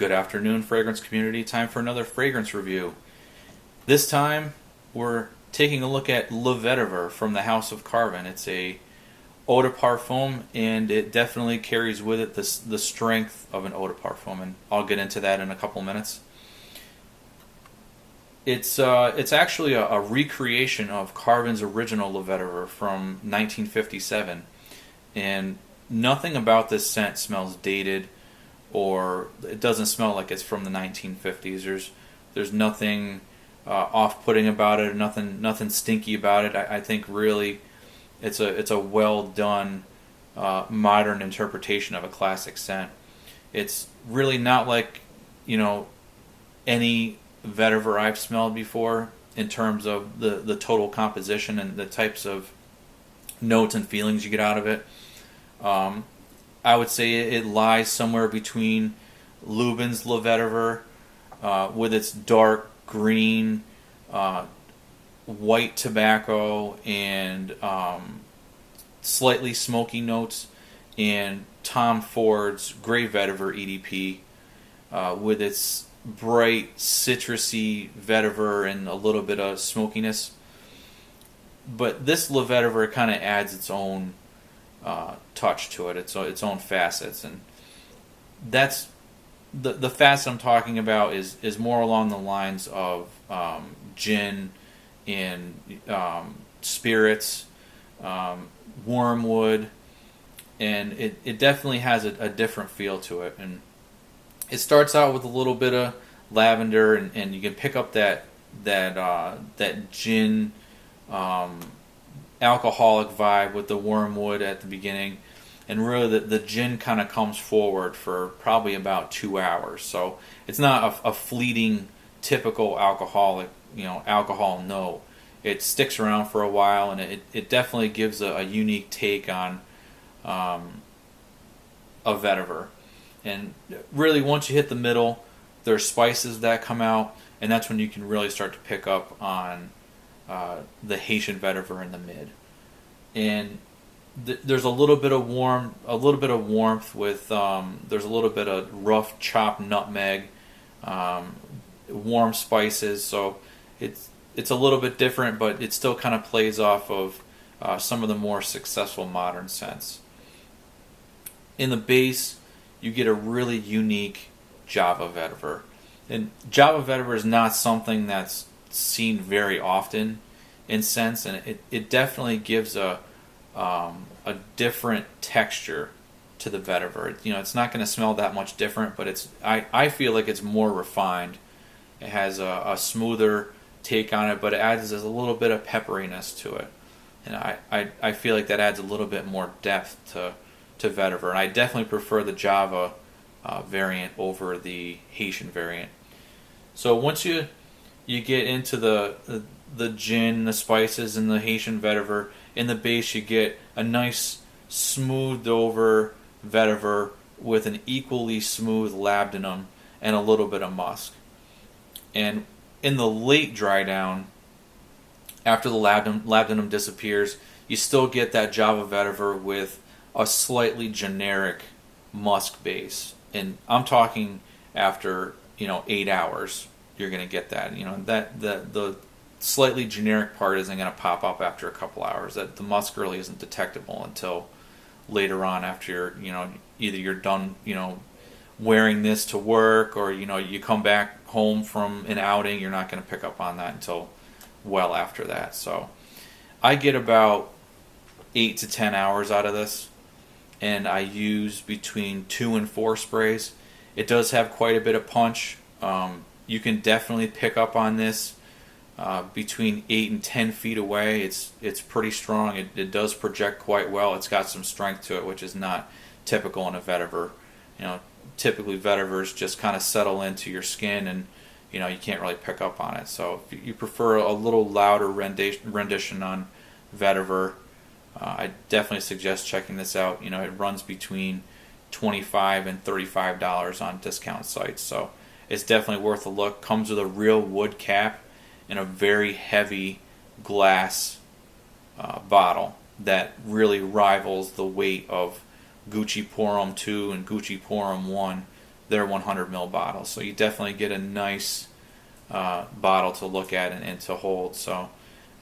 Good afternoon, fragrance community. Time for another fragrance review. This time, we're taking a look at Le Vetiver from the House of Carven. It's a eau de parfum, and it definitely carries with it the strength of an eau de parfum, and I'll get into that in a couple minutes. It's actually a recreation of Carven's original Le Vetiver from 1957, and nothing about this scent smells dated, or it doesn't smell like it's from the 1950s. There's nothing off-putting about it, nothing stinky about it. I think really it's a well done modern interpretation of a classic scent. It's really not like any vetiver I've smelled before in terms of the total composition and the types of notes and feelings you get out of it. I would say it lies somewhere between Lubin's Le Vetiver with its dark green, white tobacco and slightly smoky notes, and Tom Ford's Grey Vetiver EDP with its bright citrusy vetiver and a little bit of smokiness. But this Le Vetiver kind of adds its own touch to it, its own facets, and that's the facet I'm talking about is more along the lines of gin and spirits, wormwood, and it definitely has a different feel to it. And it starts out with a little bit of lavender, and you can pick up that gin alcoholic vibe with the wormwood at the beginning, and really the gin kind of comes forward for probably about 2 hours. So it's not a fleeting typical alcohol note. It sticks around for a while, and it definitely gives a unique take on a vetiver. And really, once you hit the middle, there's spices that come out, and that's when you can really start to pick up on the Haitian vetiver in the mid. And there's a little bit of warmth with there's a little bit of rough chopped nutmeg, warm spices. So it's a little bit different, but it still kind of plays off of some of the more successful modern scents. In the base, you get a really unique Java vetiver. And Java vetiver is not something that's seen very often in scents, and it definitely gives a different texture to the vetiver. It's not going to smell that much different, but I feel like it's more refined. It has a smoother take on it, but it adds a little bit of pepperiness to it, and I feel like that adds a little bit more depth to vetiver. And I definitely prefer the Java variant over the Haitian variant. So once you get into the gin, the spices, and the Haitian vetiver, in the base you get a nice smoothed over vetiver with an equally smooth labdanum and a little bit of musk. And in the late dry down, after the labdanum disappears, you still get that Java vetiver with a slightly generic musk base. And I'm talking after 8 hours, you're going to get that. The slightly generic part isn't going to pop up after a couple hours. That the musk really isn't detectable until later on, after either you're done wearing this to work, or you come back home from an outing. You're not going to pick up on that until well after that. So I get about 8 to 10 hours out of this, and I use between 2 and 4 sprays. It does have quite a bit of punch. You can definitely pick up on this between 8 and 10 feet away. It's pretty strong. It does project quite well. It's got some strength to it, which is not typical in a vetiver. Typically vetivers just kind of settle into your skin, and you can't really pick up on it. So if you prefer a little louder rendition on vetiver, I definitely suggest checking this out. It runs between $25 and $35 on discount sites, so it's definitely worth a look. Comes with a real wood cap and a very heavy glass bottle that really rivals the weight of Gucci Porum 2 and Gucci Porum 1 their 100 ml bottle. So you definitely get a nice bottle to look at and to hold. So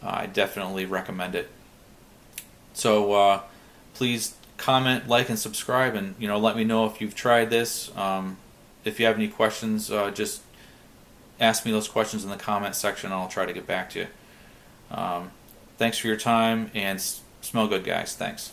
I definitely recommend it. So please comment, like, and subscribe, and let me know if you've tried this. If you have any questions, just ask me those questions in the comment section, and I'll try to get back to you. Thanks for your time, and smell good, guys. Thanks.